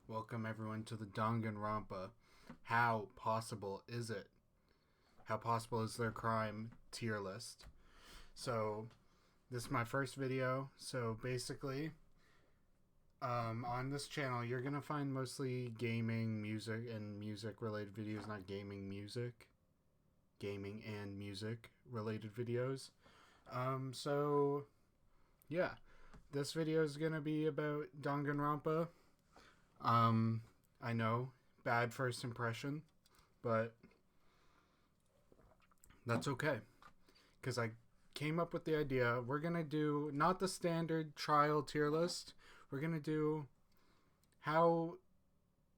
Welcome everyone to the Danganronpa. How possible is it? How possible is their crime tier list? So, this is my first video. So basically, on this channel, you're gonna find mostly gaming, music, and music-related videos. Not gaming, music, gaming and music-related videos. So yeah, this video is gonna be about Danganronpa. I know, bad first impression, but that's okay. Because I came up with the idea, we're going to do not the standard trial tier list. We're going to do how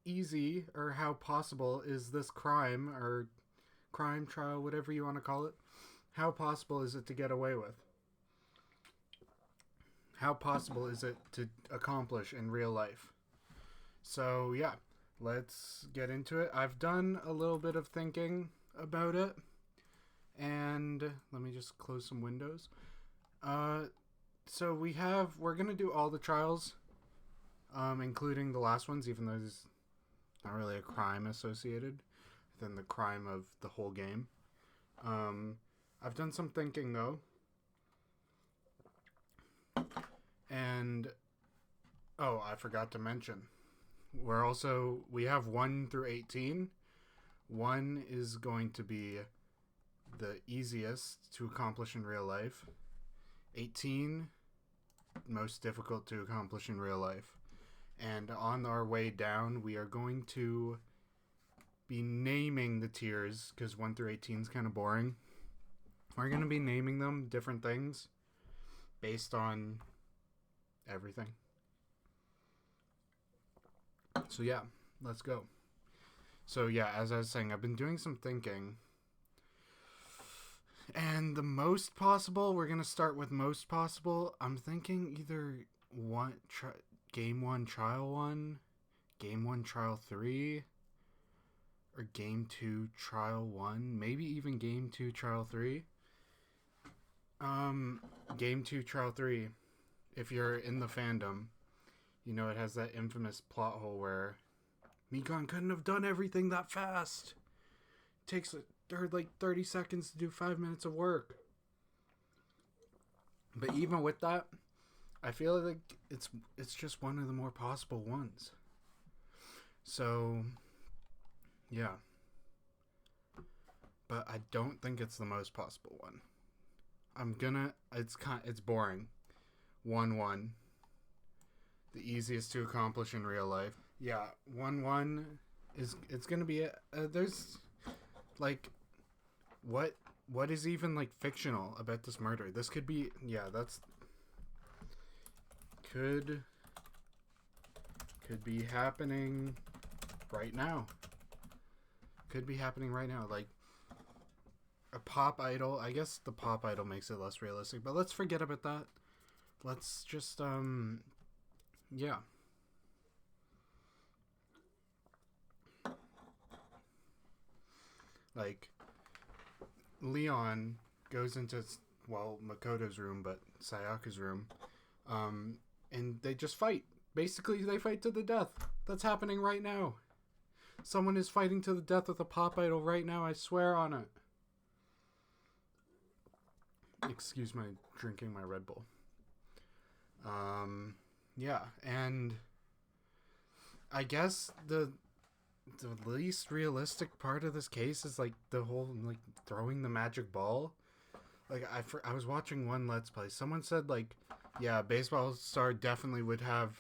easy or how possible is this crime or crime trial, whatever you want to call it. How possible is it to get away with? How possible is it to accomplish in real life? So, yeah, let's get into it. I've done a little bit of thinking about it. And let me just close some windows. So we're going to do all the trials, including the last ones, even though there's not really a crime associated, than the crime of the whole game. I've done some thinking, though. And, oh, I forgot to mention. We have 1 through 18. 1 is going to be the easiest to accomplish in real life. 18, most difficult to accomplish in real life. And on our way down, we are going to be naming the tiers, because 1 through 18 is kind of boring. We're going to be naming them different things based on everything. So yeah, let's go. So yeah, as I was saying, I've been doing some thinking. And the most possible, we're going to start with most possible. I'm thinking either Game 1, Trial 1, Game 1, Trial 3, or Game 2, Trial 1, maybe even Game 2, Trial 3. Game 2, Trial 3, if you're in the fandom, you know it has that infamous plot hole where Mikon couldn't have done everything that fast. It takes like 30 seconds to do 5 minutes of work. But even with that, I feel like it's just one of the more possible ones. So, yeah. But I don't think it's the most possible one. It's boring. 1-1. The easiest to accomplish in real life. Yeah, 1-1 it's gonna be there's like what is even like fictional about this murder? This could be could be happening right now. Could be happening right now. Like a pop idol. I guess the pop idol makes it less realistic, but let's forget about that. Let's just yeah. Like, Leon goes into, Makoto's room, but Sayaka's room, and they just fight. Basically, they fight to the death. That's happening right now. Someone is fighting to the death with a pop idol right now, I swear on it. Excuse my drinking my Red Bull. Yeah, and I guess the least realistic part of this case is like the whole like throwing the magic ball. Like I was watching one Let's Play. Someone said like, yeah, baseball star definitely would have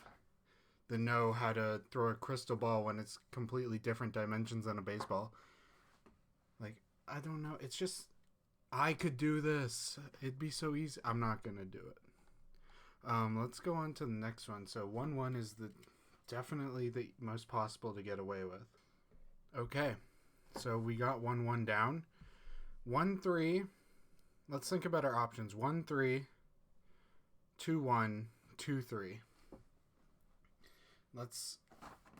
the know how to throw a crystal ball when it's completely different dimensions than a baseball. Like, I don't know. It's just, I could do this. It'd be so easy. I'm not gonna do it. Let's go on to the next one. So 1-1 is definitely the most possible to get away with. Okay, so we got 1-1 down. 1-3. Let's think about our options. 1-3, 2-1, 2-3.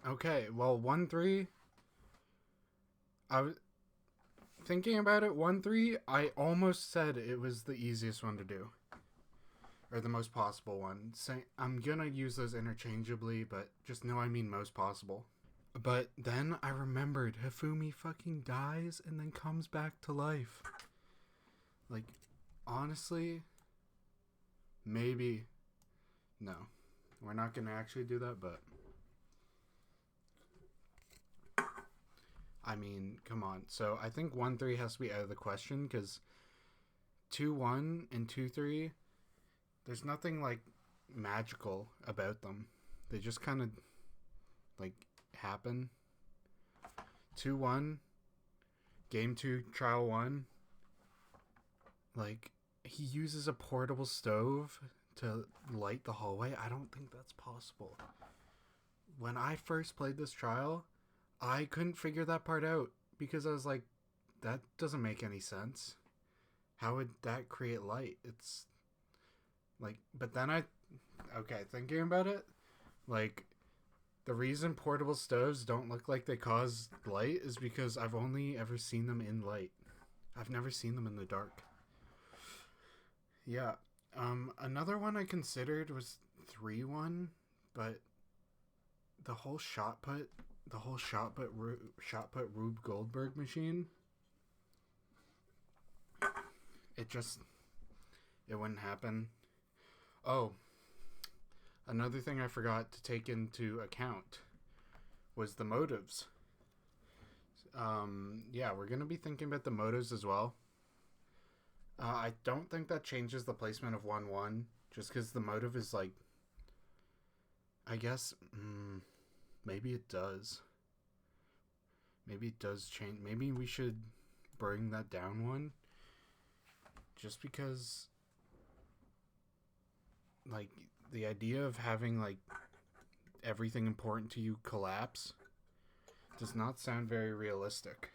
Okay, well, 1-3. I was thinking about it. 1-3. I almost said it was the easiest one to do, or the most possible one. I'm gonna use those interchangeably, but just know I mean most possible. But then I remembered Hifumi fucking dies and then comes back to life. Like, honestly, maybe. No. We're not gonna actually do that, but I mean, come on. So I think 1-3 has to be out of the question, because 2-1 and 2-3, there's nothing like magical about them. They just kind of like happen. 2-1, game 2, trial 1. Like, he uses a portable stove to light the hallway. I don't think that's possible. When I first played this trial, I couldn't figure that part out, because I was like, that doesn't make any sense. How would that create light? It's like, but then thinking about it, like, the reason portable stoves don't look like they cause light is because I've only ever seen them in light. I've never seen them in the dark. Yeah. Another one I considered was 3-1, but the whole shot put Rube Goldberg machine, it wouldn't happen. Oh, another thing I forgot to take into account was the motives. Yeah, we're gonna be thinking about the motives as well. I don't think that changes the placement of 1-1, just because the motive is like, I guess, maybe it does. Maybe it does change. Maybe we should bring that down one, just because, like, the idea of having, like, everything important to you collapse does not sound very realistic.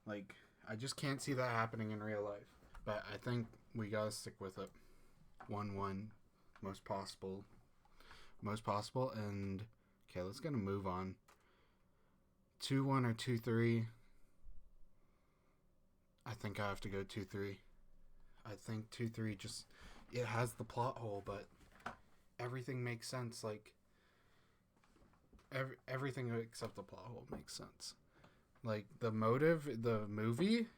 Like, I just can't see that happening in real life. But I think we gotta stick with it. 1-1, most possible. And okay, let's gonna move on. 2-1 or 2-3. I think I have to go 2-3. I think 2-3 just, it has the plot hole, but everything makes sense. Like, everything except the plot hole makes sense. Like, the motive, the movie,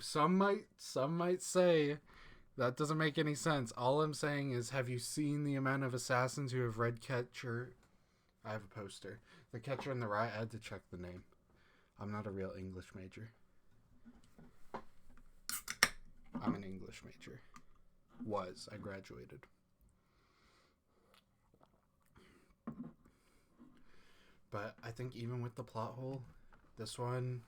some might say that doesn't make any sense. All I'm saying is, have you seen the amount of assassins who have read Catcher? I have a poster. The Catcher in the Rye. I had to check the name. I'm not a real English major. I'm an English major. I graduated. But I think even with the plot hole, this one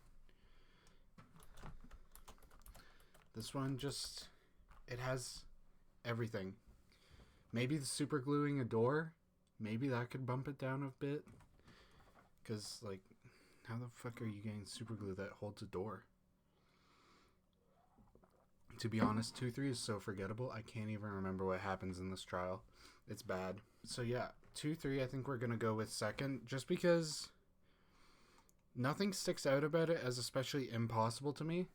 just, it has everything. Maybe the super gluing a door, maybe that could bump it down a bit. Because, like, how the fuck are you getting super glue that holds a door? To be honest, 2-3 is so forgettable, I can't even remember what happens in this trial. It's bad. So yeah, 2-3 I think we're going to go with second, just because nothing sticks out about it as especially impossible to me.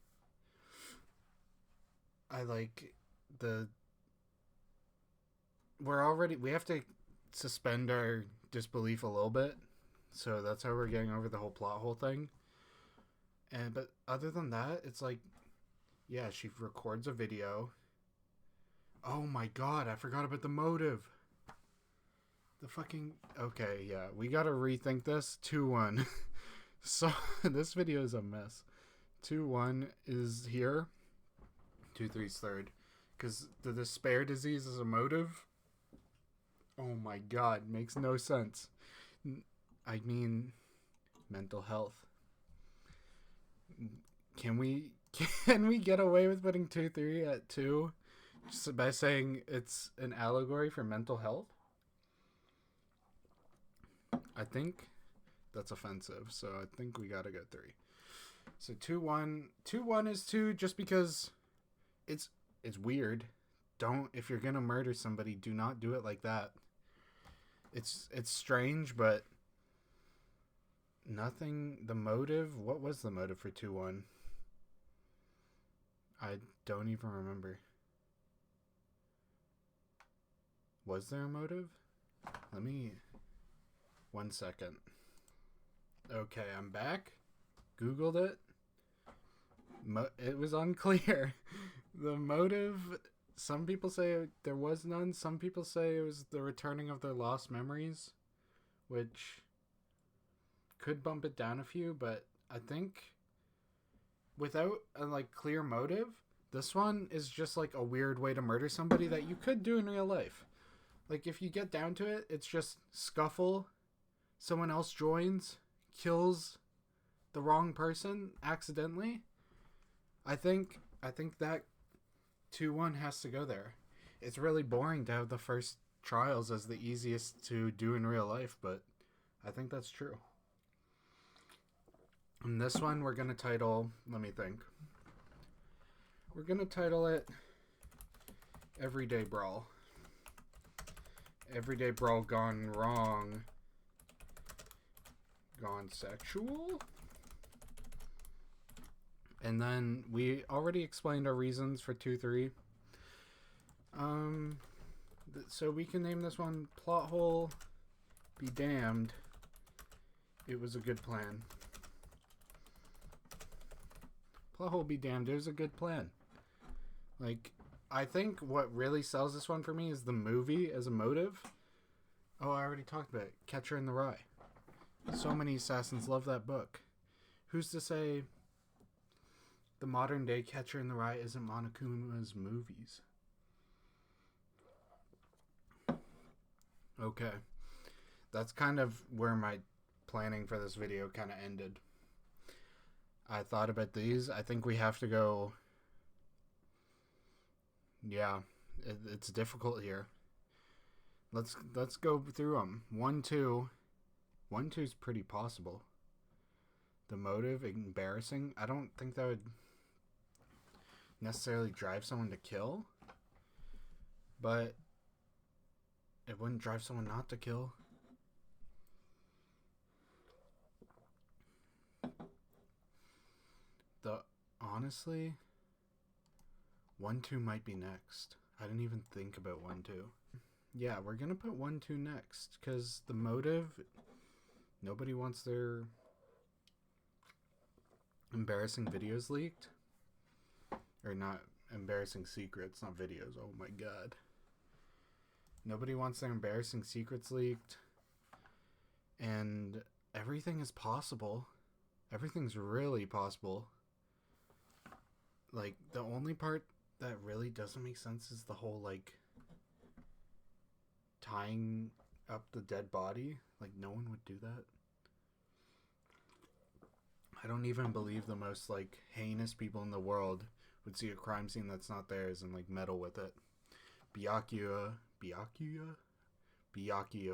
I like we have to suspend our disbelief a little bit. So that's how we're getting over the whole plot hole thing. But other than that, it's like, yeah, she records a video. Oh my god, I forgot about the motive. The fucking... Okay, yeah, we gotta rethink this. 2-1. So, this video is a mess. 2-1 is here. 2-3's third. Because the despair disease is a motive. Oh my god, makes no sense. I mean, mental health. Can we get away with putting 2-3 at 2 just by saying it's an allegory for mental health? I think that's offensive, so I think we gotta go 3. So 2-1. 2-1 is 2 just because it's weird. If you're gonna murder somebody, do not do it like that. It's strange, but nothing. The motive, what was the motive for 2-1? I don't even remember. Was there a motive? Let me... 1 second. Okay, I'm back. Googled it. It was unclear. The motive... Some people say there was none. Some people say it was the returning of their lost memories, which could bump it down a few, but I think without a clear motive, this one is just a weird way to murder somebody that you could do in real life. If you get down to it, it's just scuffle, someone else joins, kills the wrong person accidentally. I think that 2-1 has to go there. It's really boring to have the first trials as the easiest to do in real life, but I think that's true. And this one we're going to title, let me think. We're going to title it Everyday Brawl. Everyday Brawl gone wrong. Gone sexual. And then we already explained our reasons for 2-3. So we can name this one Plot Hole Be Damned. It was a good plan. Plot Hole Be Damned. It was a good plan. I think what really sells this one for me is the movie as a motive. Oh, I already talked about it. Catcher in the Rye. So many assassins love that book. Who's to say the modern day Catcher in the Rye isn't Monokuma's movies? Okay. That's kind of where my planning for this video kind of ended. I thought about these. I think we have to go... Yeah, it's difficult here. Let's go through them. 1-2. 1-2 is pretty possible. The motive, embarrassing. I don't think that would necessarily drive someone to kill, but it wouldn't drive someone not to kill. Honestly, 1-2 might be next. I didn't even think about 1-2. Yeah, we're gonna put 1-2 next, because the motive, nobody wants their embarrassing videos leaked. Or not embarrassing secrets, not videos. Oh my god. Nobody wants their embarrassing secrets leaked. And everything is possible. Everything's really possible. The only part that really doesn't make sense is the whole, tying up the dead body. No one would do that. I don't even believe the most, heinous people in the world would see a crime scene that's not theirs and, meddle with it. Byakuya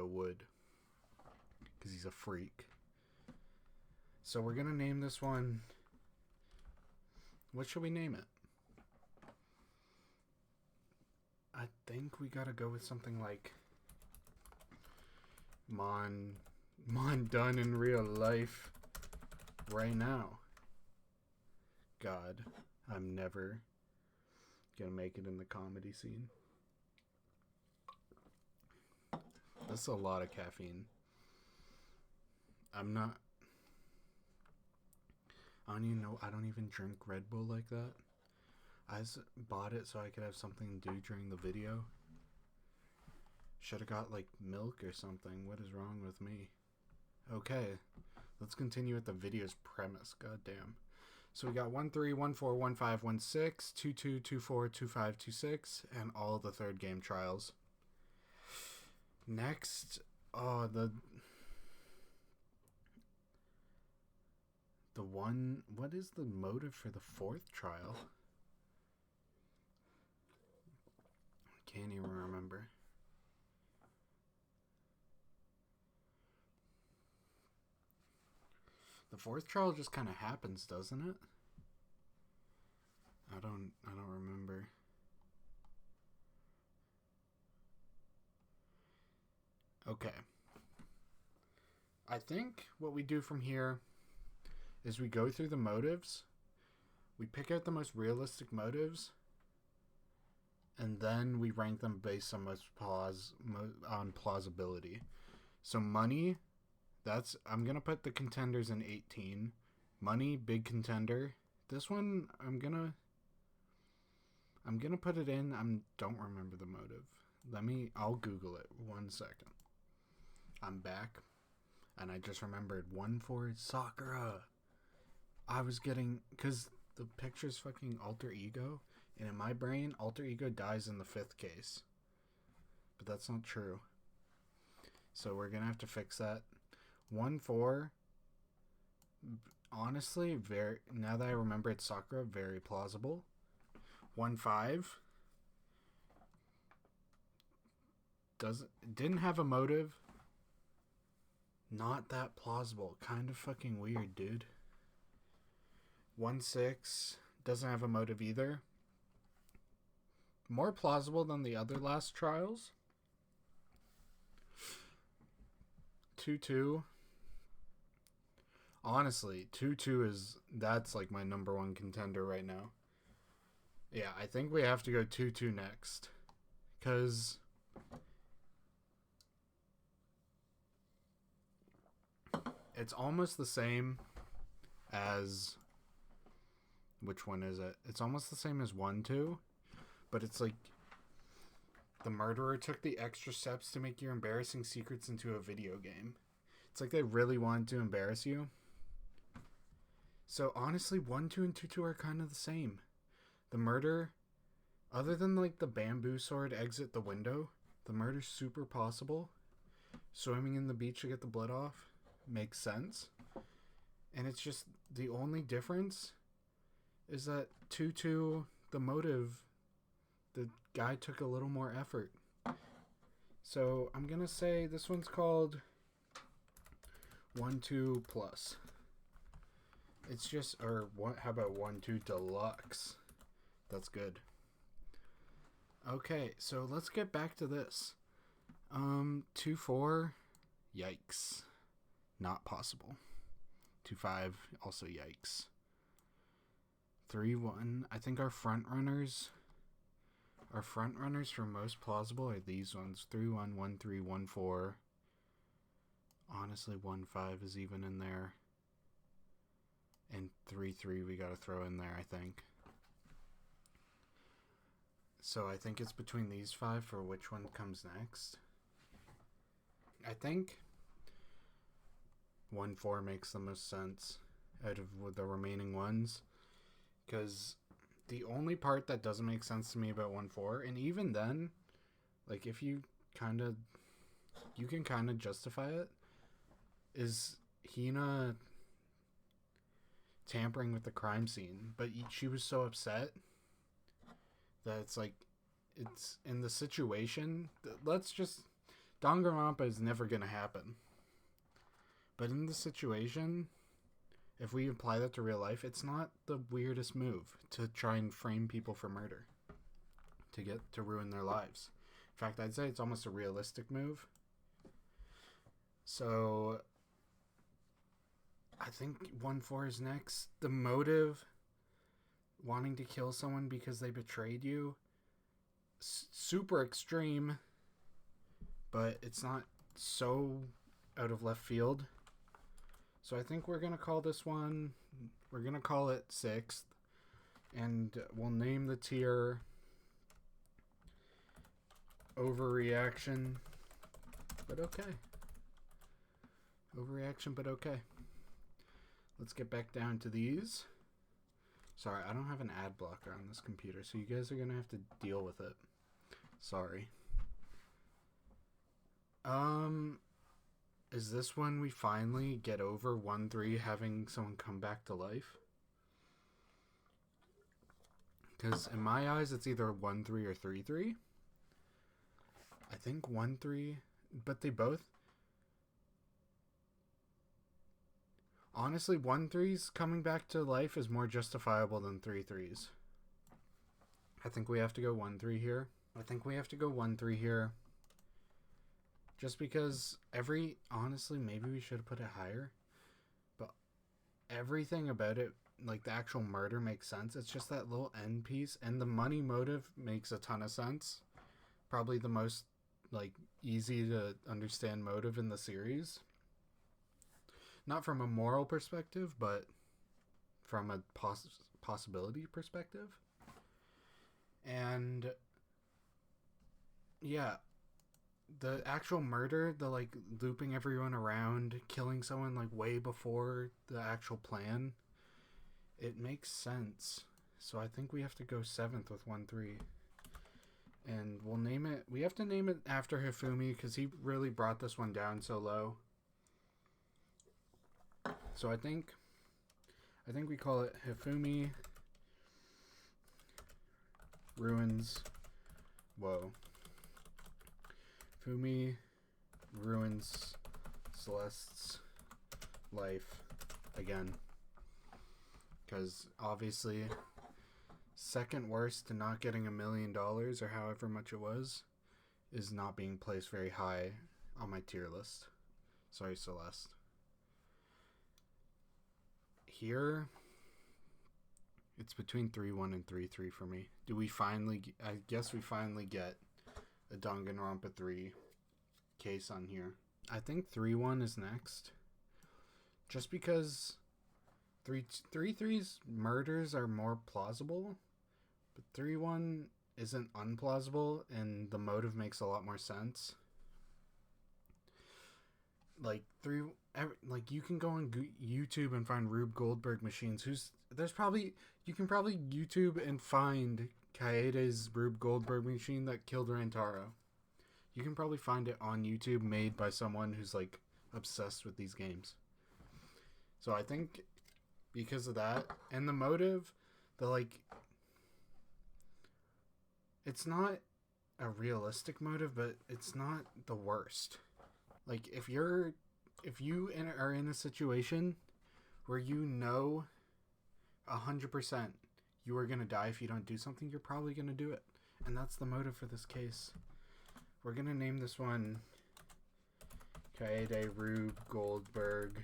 would. Because he's a freak. So we're gonna name this one... What should we name it? I think we gotta go with something like... Mon done in real life right now. God, I'm never gonna make it in the comedy scene. That's a lot of caffeine. I don't even drink Red Bull like that. I just bought it so I could have something to do during the video. Should have got milk or something. What is wrong with me? Okay, let's continue with the video's premise. God damn. So we got 1-3, 1-4, 1-5, 1-6, 2-2, 2-4, 2-5, 2-6, and all the third game trials. Next, what is the motive for the fourth trial? Can't even remember. The fourth trial just kind of happens, doesn't it? I don't remember. Okay. I think what we do from here is we go through the motives. We pick out the most realistic motives. and then we rank them based on on plausibility. So money, I'm gonna put the contenders in 18. Money, big contender. This one I'm gonna put it in. Don't remember the motive. I'll Google it. 1 second. I'm back, and I just remembered 1-4 Sakura. I was getting, because the picture's fucking alter ego, and in my brain, alter ego dies in the 5th case. But that's not true. So we're gonna have to fix that. 1-4, honestly, now that I remember it's Sakura, very plausible. 1-5 didn't have a motive. Not that plausible. Kind of fucking weird, dude. 1-6 doesn't have a motive either. More plausible than the other last trials. 2-2. Honestly, 2-2 that's like my number one contender right now. Yeah, I think we have to go 2-2 next. Because it's almost the same as... Which one is it? It's almost the same as 1-2. But it's like... The murderer took the extra steps to make your embarrassing secrets into a video game. It's like they really wanted to embarrass you. So honestly, 1-2 and 2-2 are kind of the same. The murder, other than like the bamboo sword exit the window, the murder's super possible. Swimming in the beach to get the blood off makes sense. And it's just the only difference is that 2-2, the motive, the guy took a little more effort. So I'm going to say this one's called 1-2 plus. It's just, how about 1-2 deluxe? That's good. Okay, so let's get back to this. 2-4, yikes. Not possible. 2-5, also yikes. 3-1, I think our front runners for most plausible are these ones. 3-1, 1-3, 1-4. Honestly, 1-5 is even in there. And 3-3 we gotta throw in there, I think. So I think it's between these 5 for which one comes next. I think 1-4 makes the most sense out of the remaining ones. Because the only part that doesn't make sense to me about 1-4, and even then, like if you can kind of justify it, is Hina tampering with the crime scene. But she was so upset that it's like, it's in the situation, Danganronpa is never going to happen. But in the situation, if we apply that to real life, it's not the weirdest move to try and frame people for murder. To ruin their lives. In fact, I'd say it's almost a realistic move. So I think 1-4 is next. The motive, wanting to kill someone because they betrayed you, super extreme, but it's not so out of left field. So I think we're going to call this one, we're going to call it 6th, and we'll name the tier Overreaction, but okay. Overreaction, but okay. Let's get back down to these. Sorry, I don't have an ad blocker on this computer, so you guys are going to have to deal with it. Sorry. Is this when we finally get over 1-3 having someone come back to life? Because in my eyes, it's either 1-3 or 3-3. I think 1-3, but they both... Honestly, 1-3's coming back to life is more justifiable than 3-3's. I think we have to go 1-3 here. Just because honestly, maybe we should have put it higher. But everything about it like the actual murder makes sense. It's just that little end piece, and the money motive makes a ton of sense. Probably the most like easy to understand motive in the series. Not from a moral perspective, but from a possibility perspective. And yeah, the actual murder, the like looping everyone around, killing someone like way before the actual plan, it makes sense. So I think we have to go 7th with 1-3. And we'll name it. We have to name it after Hifumi because he really brought this one down so low. So I think we call it Hifumi Ruins. Whoa. Fumi ruins Celeste's life again. Because obviously, second worst to not getting $1 million or however much it was is not being placed very high on my tier list. Sorry, Celeste. Here, it's between 3-1 and 3-3 for me. Do we finally? I guess we finally get a Danganronpa 3 case on here. I think 3-1 is next. Just because 3-3's murders are more plausible, but 3-1 isn't unplausible, and the motive makes a lot more sense. Like you can go on YouTube and find Rube Goldberg machines. You can probably YouTube and find Kaede's Rube Goldberg machine that killed Rantaro. You can probably find it on YouTube, made by someone who's like obsessed with these games. So I think because of that and the motive, it's not a realistic motive, but it's not the worst. Like if you are in a situation where you know 100% you are gonna die if you don't do something, you're probably gonna do it, and that's the motive for this case. We're gonna name this one Kaede Rube Goldberg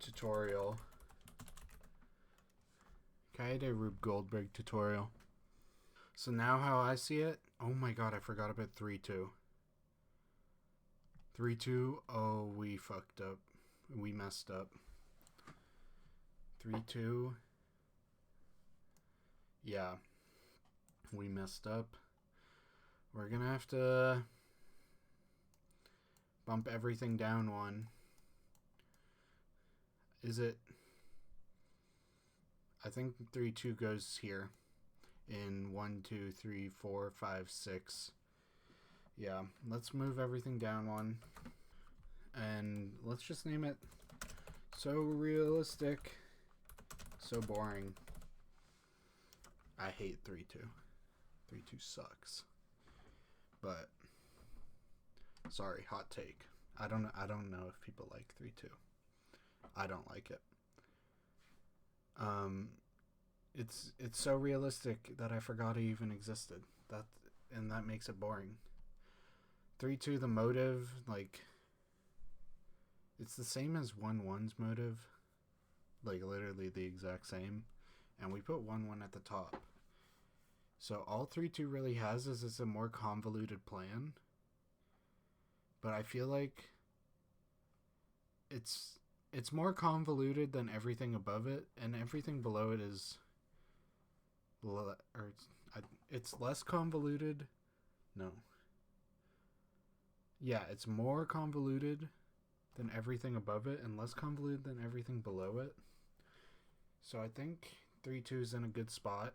tutorial. Kaede Rube Goldberg tutorial. So now how I see it, oh my god, I forgot about 3-2. 3-2, oh, we fucked up. We messed up. 3-2. Yeah. We messed up. We're gonna have to bump everything down one. Is it? I think 3-2 goes here. In 1, 2, 3, 4, 5, 6. Yeah, let's move everything down one. And let's just name it So Realistic, So Boring. I hate 3-2. 3-2 sucks. But sorry, hot take. I don't know if people like 3-2. I don't like it. It's so realistic that I forgot it even existed. That makes it boring. 3-2, the motive, like, it's the same as 1-1's motive. Like, literally the exact same. And we put 1-1 at the top. So all 3-2 really has is a more convoluted plan. But I feel like it's more convoluted than everything above it, and everything below it is it's less convoluted. No. Yeah, it's more convoluted than everything above it and less convoluted than everything below it. So I think 3-2 is in a good spot,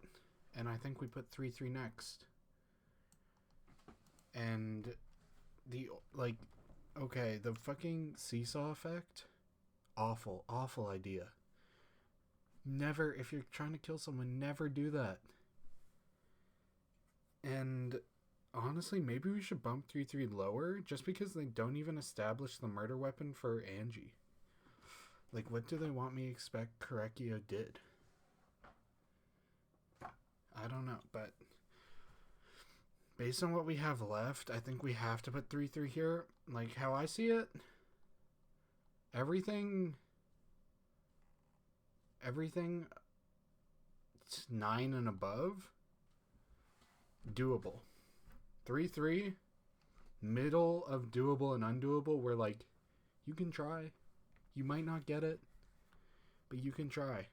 and I think we put 3-3 next. And the fucking seesaw effect, awful idea. Never, if you're trying to kill someone, never do that. And honestly, maybe we should bump 3-3 lower, just because they don't even establish the murder weapon for Angie. Like, what do they want me to expect Korekiyo did? I don't know, but based on what we have left, I think we have to put 3-3 here. Like, how I see it, everything everything 9 and above, doable. 3-3, middle of doable and undoable, where like you can try. You might not get it, but you can try.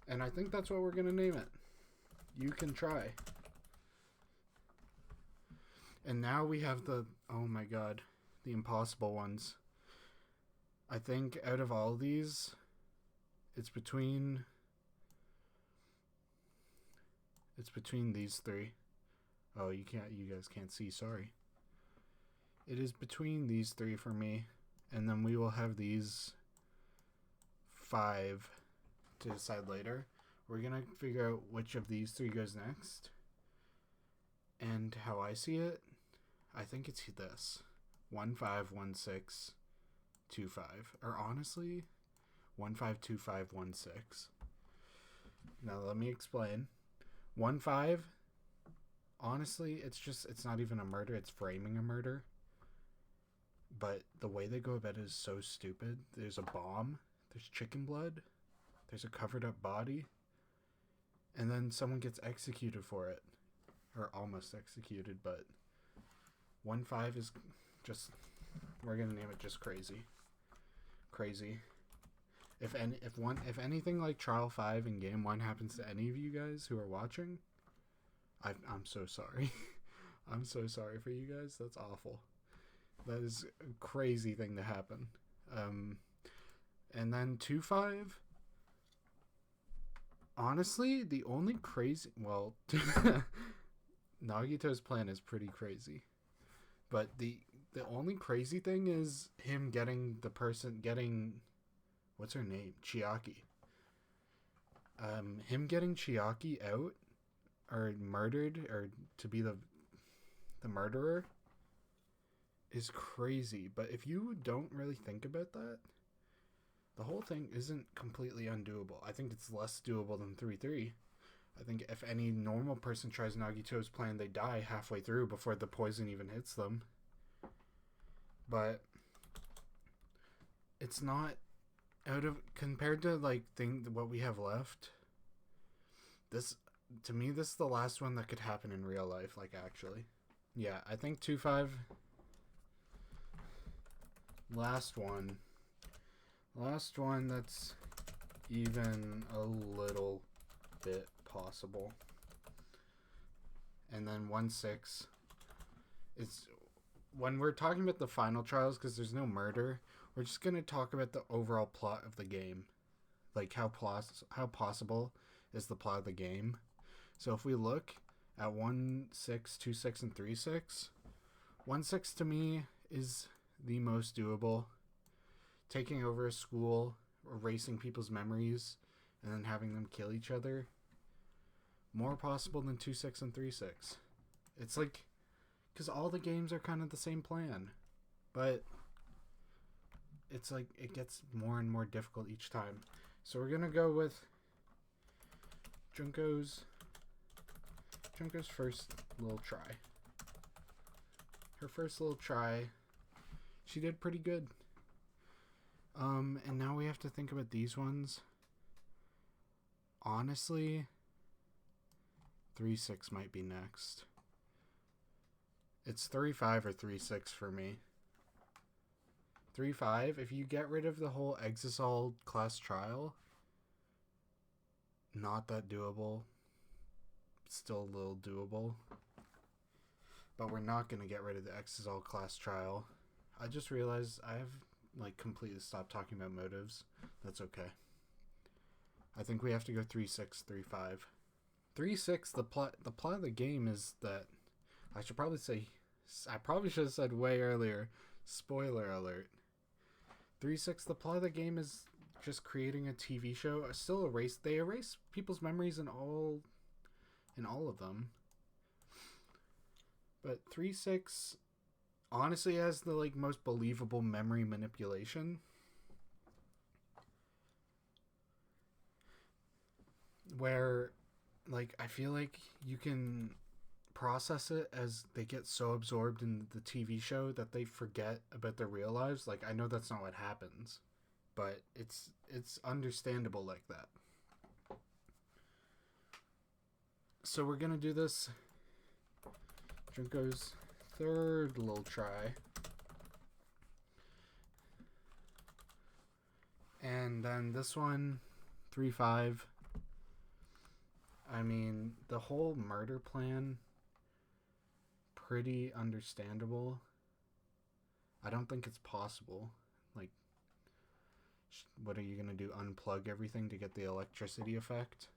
And I think that's what we're going to name it. You can try. And now we have the, oh my god, the impossible ones. I think out of all these, it's between these three. Oh, you guys can't see, sorry. It is between these three for me. And then we will have these 5 to decide later. We're going to figure out which of these 3 goes next. And how I see it, I think it's this. 1 5 1 6 2 5. Or honestly, 1 5 2 5 1 6. Now let me explain. 1 5, honestly, it's not even a murder, it's framing a murder. But the way they go about it is so stupid. There's a bomb, there's chicken blood, there's a covered up body, and then someone gets executed for it. Or almost executed, but 1 5 is just, we're gonna name it just crazy. Crazy. If anything like Trial 5 in Game 1 happens to any of you guys who are watching, I'm so sorry. I'm so sorry for you guys. That's awful. That is a crazy thing to happen. And then 2 5. Honestly, the only crazy... Well, Nagito's plan is pretty crazy. But the only crazy thing is him getting what's her name? Chiaki. Him getting Chiaki out or murdered or to be the murderer is crazy. But if you don't really think about that, the whole thing isn't completely undoable. I think it's less doable than 3-3. I think if any normal person tries Nagito's plan, they die halfway through before the poison even hits them. But it's not out of, compared to like what we have left. This, to me, this is the last one that could happen in real life, like actually. Yeah, I think 2 5. Last one that's even a little bit possible. And then 1 6. It's when we're talking about the final trials, because there's no murder, we're just going to talk about the overall plot of the game. Like how possible is the plot of the game. So if we look at 1 6, 2 6, and 3 6, 1 6 to me is the most doable. Taking over a school, erasing people's memories, and then having them kill each other. More possible than 2 6 and 3 6. It's like, because all the games are kind of the same plan. But it's like, it gets more and more difficult each time. So we're going to go with Junko's first little try. Her first little try, she did pretty good. And now we have to think about these ones. Honestly, 3 6 might be next. It's 3 5 or 3 6 for me. 3 5, if you get rid of the whole Exisal class trial, not that doable. Still a little doable. But we're not going to get rid of the Exisal class trial. I just realized I have completely stopped talking about motives. That's okay. I think we have to go 3 6, 3 5. 3 6, the plot of the game is that I probably should have said way earlier. Spoiler alert. 3 6, the plot of the game is just creating a TV show. They erase people's memories in all of them. But 3 6 honestly has the most believable memory manipulation. Where I feel like you can process it as they get so absorbed in the TV show that they forget about their real lives. I know that's not what happens but it's understandable like that. So we're gonna do this Junko's third little try. And then this one, 3-5. I mean, the whole murder plan, pretty understandable. I don't think it's possible. Like, what are you gonna do? Unplug everything to get the electricity effect?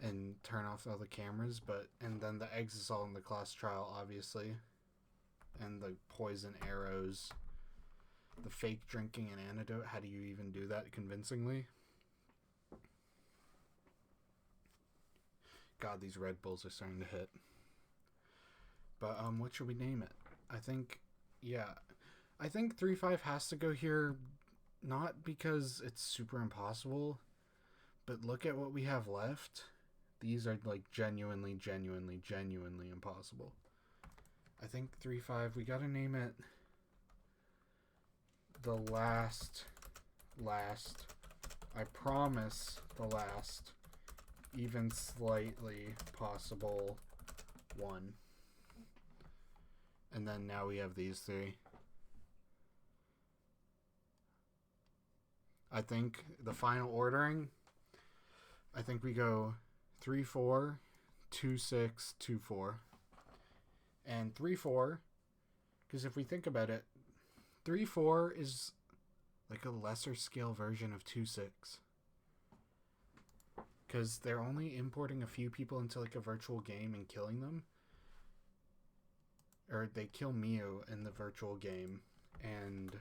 And turn off all the cameras? And then the eggs is all in the class trial, obviously. And the poison arrows. The fake drinking an antidote. How do you even do that convincingly? God, these Red Bulls are starting to hit. But what should we name it? I think 3-5 has to go here, not because it's super impossible, but look at what we have left. These are like genuinely impossible. I think 3-5, we gotta name it the last, I promise, the last, even slightly possible one. And then now we have these three. I think the final ordering, I think we go 3-4, 2-6, 2-4. And 3-4, because if we think about it, 3-4 is like a lesser scale version of 2-6. Because they're only importing a few people into like a virtual game and killing them. Or they kill Miu in the virtual game. And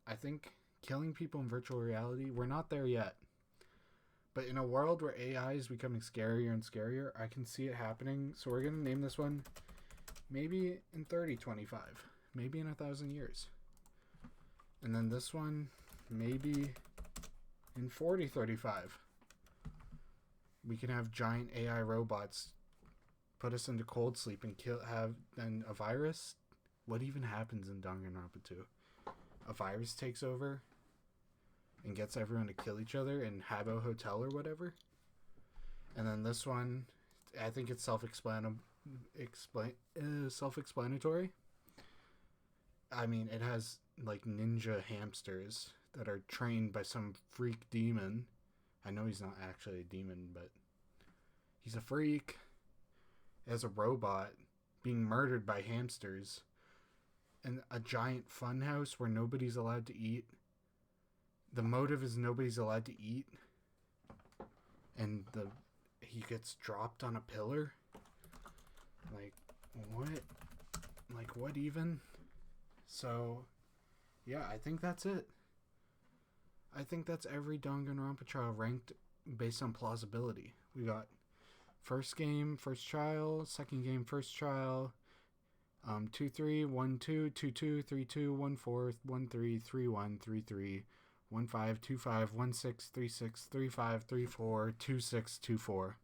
I think killing people in virtual reality, we're not there yet. But in a world where AI is becoming scarier and scarier, I can see it happening. So we're going to name this one maybe in 3025. Maybe in 1,000 years. And then this one, maybe in 4035. We can have giant AI robots put us into cold sleep and then a virus. What even happens in Danganronpa 2? A virus takes over and gets everyone to kill each other in Habbo Hotel or whatever. And then this one, I think it's self-explanatory. I mean, it has like ninja hamsters that are trained by some freak demon. I know he's not actually a demon, but he's a freak as a robot being murdered by hamsters. And a giant fun house where nobody's allowed to eat. The motive is nobody's allowed to eat. And he gets dropped on a pillar. Like, what? Like, what even? So, yeah, I think that's it. I think that's every Danganronpa trial ranked based on plausibility. We got first game, first trial, second game, first trial, 2-3, 1-2, 2-2, 3-2, 1-4, 1-3, 3-1, 3-3, 1-5, 2-5, 1-6, 3-6, 3-5, 3-4, 2-6, 2-4.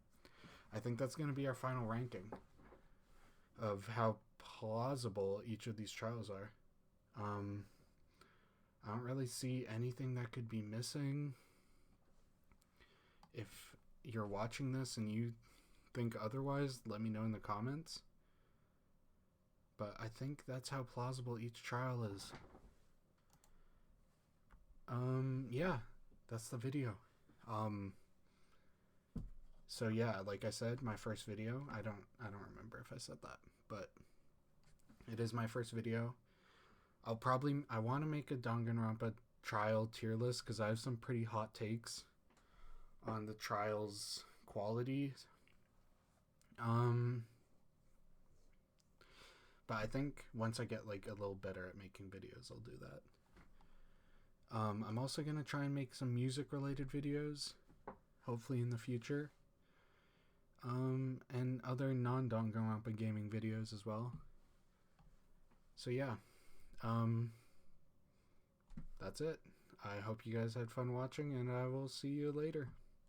I think that's going to be our final ranking of how plausible each of these trials are. I don't really see anything that could be missing. If you're watching this and you think otherwise, let me know in the comments. But I think that's how plausible each trial is. Yeah, that's the video. So yeah, like I said, my first video. I don't remember if I said that, but it is my first video. I want to make a Danganronpa trial tier list because I have some pretty hot takes on the trial's quality. But I think once I get like a little better at making videos, I'll do that. I'm also going to try and make some music related videos, hopefully in the future. And other non-Danganronpa gaming videos as well. So yeah. That's it. I hope you guys had fun watching, and I will see you later.